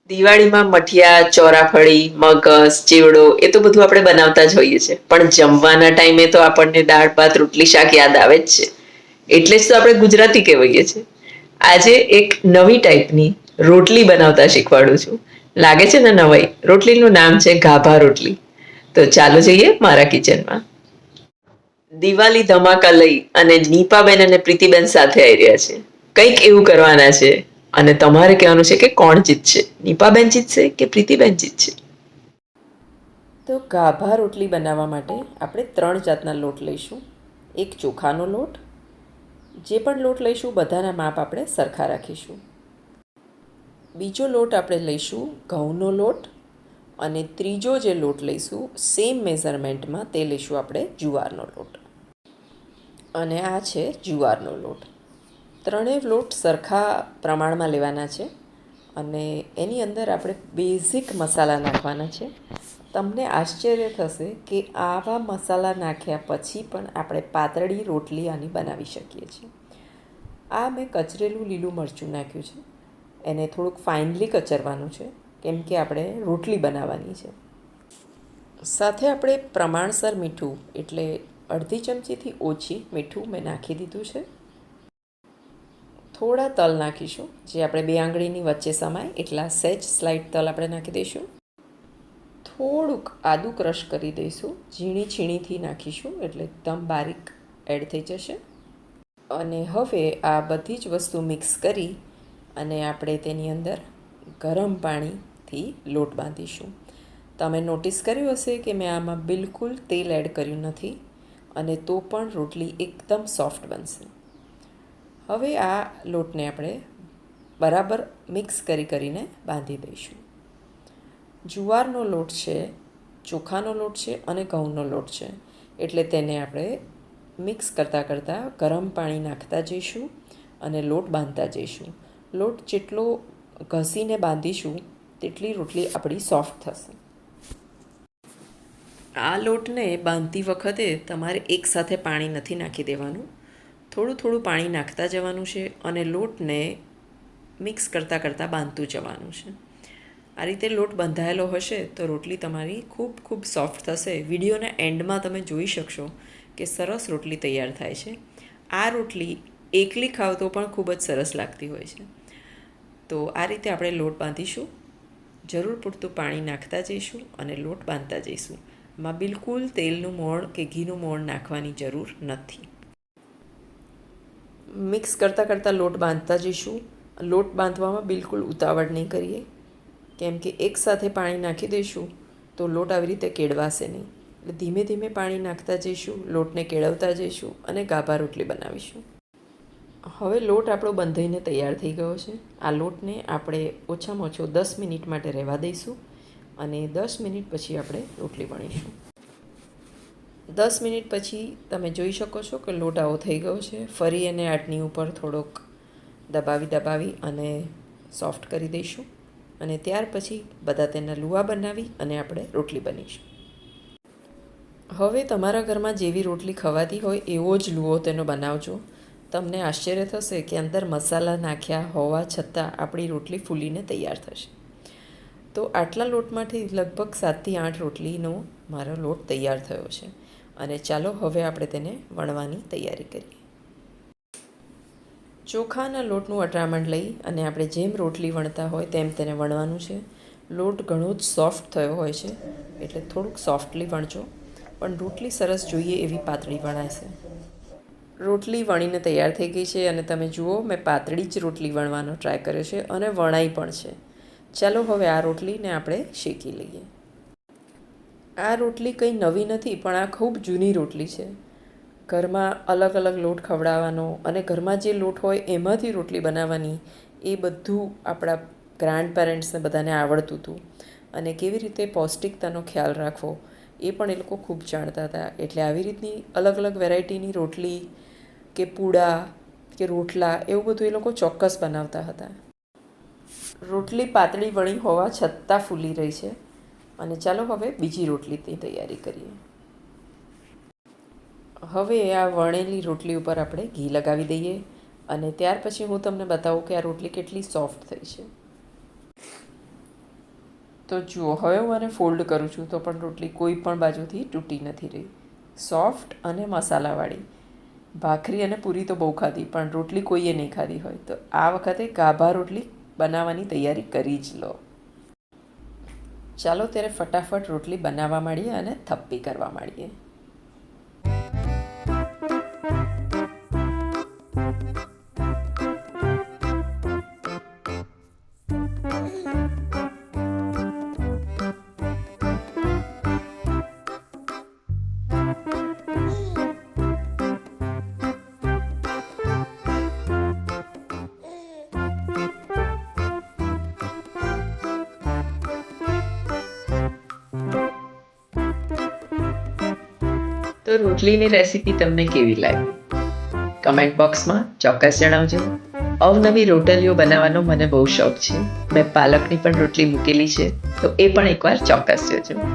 દિવાળીમાં મઠિયા, ચોરાફળી, મગસ, ચેવડો એ તો બધું આપણે બનાવતા જ હોઈએ છીએ. પણ જમવાના ટાઈમે તો આપણને દાળ ભાત રોટલી શાક યાદ આવે જ છે. એટલે જ તો આપણે ગુજરાતી કહેવાઈએ છીએ. આજે એક નવી ટાઈપની રોટલી બનાવતા શીખવાડું છું. લાગે છે ને નવાઈ? રોટલીનું નામ છે ગાભા રોટલી. તો ચાલો જઈએ મારા કિચનમાં. દિવાળી ધમાકા લઈ અને નીપાબેન અને પ્રીતિબેન સાથે આવી રહ્યા છે. કંઈક એવું કરવાના છે અને તમારે કહેવાનું છે કે કોણ જીતશે, નીપાબેન જીતશે કે પ્રીતિબેન જીતશે. તો ગાભા રોટલી બનાવવા માટે આપણે 3 જાતના લોટ લઈશું. એક ચોખાનો લોટ, જે પણ લોટ લઈશું બધાના માપ આપણે સરખા રાખીશું. બીજો લોટ આપણે લઈશું ઘઉંનો લોટ, અને ત્રીજો જે લોટ લઈશું સેમ મેઝરમેન્ટમાં તે લઈશું આપણે જુવારનો લોટ. અને આ છે જુવારનો લોટ. ત્રણેય લોટ સરખા પ્રમાણમાં લેવાના છે અને એની અંદર આપણે બેઝિક મસાલા નાખવાના છે. તમને આશ્ચર્ય થશે કે આવા મસાલા નાખ્યા પછી પણ આપણે પાતળી રોટલી આની બનાવી શકીએ છીએ. આ મેં કચરેલું લીલું મરચું નાખ્યું છે. એને થોડુંક ફાઇનલી કચરવાનું છે, કેમ કે આપણે રોટલી બનાવવાની છે. સાથે આપણે પ્રમાણસર મીઠું, એટલે અડધી ચમચીથી ઓછી મીઠું મેં નાખી દીધું છે. થોડા તલ નાખીશું, જે આપણે 2 આંગળીની વચ્ચે સમાય એટલા સહેજ સ્લાઇટ તલ આપણે નાખી દઈશું. થોડુંક આદું ક્રશ કરી દઈશું, ઝીણી છીણીથી નાખીશું એટલે એકદમ બારીક એડ થઈ જશે. અને હવે આ બધી જ વસ્તુ મિક્સ કરી અને આપણે તેની અંદર ગરમ પાણીથી લોટ બાંધીશું. તમે નોટિસ કર્યું હશે કે મેં આમાં બિલકુલ તેલ એડ કર્યું નથી, અને તો પણ રોટલી એકદમ સોફ્ટ બનશે. હવે આ લોટને આપણે બરાબર મિક્સ કરીને બાંધી દઈશું. જુવારનો લોટ છે, ચોખાનો લોટ છે અને ઘઉંનો લોટ છે, એટલે તેને આપણે મિક્સ કરતાં ગરમ પાણી નાખતા જઈશું અને લોટ બાંધતા જઈશું. લોટ જેટલો ઘસીને બાંધીશું તેટલી રોટલી આપણી સોફ્ટ થશે. આ લોટને બાંધતી વખતે તમારે એકસાથે પાણી નથી નાખી દેવાનું. થોડું થોડું પાણી નાખતા જવાનું છે અને લોટને મિક્સ કરતાં બાંધતું જવાનું છે. આ રીતે લોટ બંધાયેલો હશે તો રોટલી તમારી ખૂબ ખૂબ સોફ્ટ થશે. વિડીયોના એન્ડમાં તમે જોઈ શકશો કે સરસ રોટલી તૈયાર થાય છે. આ રોટલી એકલી ખાવ તો પણ ખૂબ જ સરસ લાગતી હોય છે. તો આ રીતે આપણે લોટ બાંધીશું. જરૂર પૂરતું પાણી નાખતા જઈશું અને લોટ બાંધતા જઈશું. માં બિલકુલ તેલનું મોણ કે ઘીનું મોણ નાખવાની જરૂર નથી. મિક્સ કરતાં લોટ બાંધતા જઈશું. લોટ બાંધવામાં બિલકુલ ઉતાવળ નહીં કરીએ, કેમ કે એકસાથે પાણી નાખી દઈશું તો લોટ આવી રીતે કેળવાશે નહીં. એટલે ધીમે ધીમે પાણી નાખતા જઈશું, લોટને કેળવતા જઈશું અને ગાભા રોટલી બનાવીશું. હવે લોટ આપણો બંધાઈને તૈયાર થઈ ગયો છે. આ લોટને આપણે ઓછામાં ઓછો 10 મિનિટ માટે રહેવા દઈશું અને 10 મિનિટ પછી આપણે રોટલી વણીશું. 10 મિનિટ પછી તમે જોઈ શકો છો કે લોટ આવો થઈ ગયો છે. ફરી એને આટની ઉપર થોડોક દબાવી અને સોફ્ટ કરી દઈશું, અને ત્યાર પછી બધા તેના લુવા બનાવી અને આપણે રોટલી બનીશું. હવે તમારા ઘરમાં જેવી રોટલી ખવાતી હોય એવો જ લુવો તેનો બનાવજો. તમને આશ્ચર્ય થશે કે અંદર મસાલા નાખ્યા હોવા છતાં આપણી રોટલી ફૂલીને તૈયાર થશે. તો આટલા લોટમાંથી લગભગ 7થી 8 રોટલીનો મારો લોટ તૈયાર થયો છે. અને ચાલો હવે આપણે તેને વણવાની તૈયારી કરીએ. ચોખાના લોટનું અટામણ લઈ અને આપણે જેમ રોટલી વણતા હોય તેમ તેને વણવાનું છે. લોટ ઘણો જ સોફ્ટ થયો હોય છે, એટલે થોડુંક સોફ્ટલી વણજો, પણ રોટલી સરસ જોઈએ એવી પાતળી વણાશે. રોટલી વણીને તૈયાર થઈ ગઈ છે અને તમે જુઓ મેં પાતળી જ રોટલી વણવાનો ટ્રાય કર્યો છે અને વણાઈ પણ છે. ચાલો હવે આ રોટલીને આપણે શેકી લઈએ. આ રોટલી કંઈ નવી નથી, પણ આ ખૂબ જૂની રોટલી છે. ઘરમાં અલગ અલગ લોટ ખવડાવવાનો અને ઘરમાં જે લોટ હોય એમાંથી રોટલી બનાવવાની, એ બધું આપણા ગ્રાન્ડ પેરેન્ટ્સને બધાને આવડતું હતું. અને કેવી રીતે પૌષ્ટિકતાનો ખ્યાલ રાખવો એ પણ એ લોકો ખૂબ જાણતા હતા. એટલે આવી રીતની અલગ અલગ વેરાયટીની રોટલી કે પૂડા કે રોટલા એવું બધું એ લોકો ચોક્કસ બનાવતા હતા. રોટલી પાતળી વણી હોવા છતાં ફૂલી રહી છે. અને ચાલો હવે બીજી રોટલીની તૈયારી કરીએ. હવે આ વણેલી રોટલી ઉપર આપણે ઘી લગાવી દઈએ અને ત્યાર પછી હું તમને બતાવું કે આ રોટલી કેટલી સોફ્ટ થઈ છે. તો જુઓ, હવે હું આને ફોલ્ડ કરું છું તો પણ રોટલી કોઈ પણ બાજુથી તૂટી નથી રહી. સોફ્ટ અને મસાલાવાળી. ભાખરી અને પૂરી તો બહુ ખાધી, પણ રોટલી કોઈએ નહીં ખાધી હોય તો આ વખતે ગાભા રોટલી બનાવવાની તૈયારી કરી જ લો. ચાલો ત્યારે ફટાફટ રોટલી બનાવવા માંડીએ અને થપ્પી કરવા માંડીએ. તો રોટલીની રેસીપી તમને કેવી લાગી? કમેન્ટ બોક્સમાં ચોક્કસ જણાવજો. અવનવી રોટલીઓ બનાવવાનો મને બહુ શોખ છે. મેં પાલકની પણ રોટલી મૂકેલી છે, તો એ પણ એકવાર ચોક્કસ જોજો.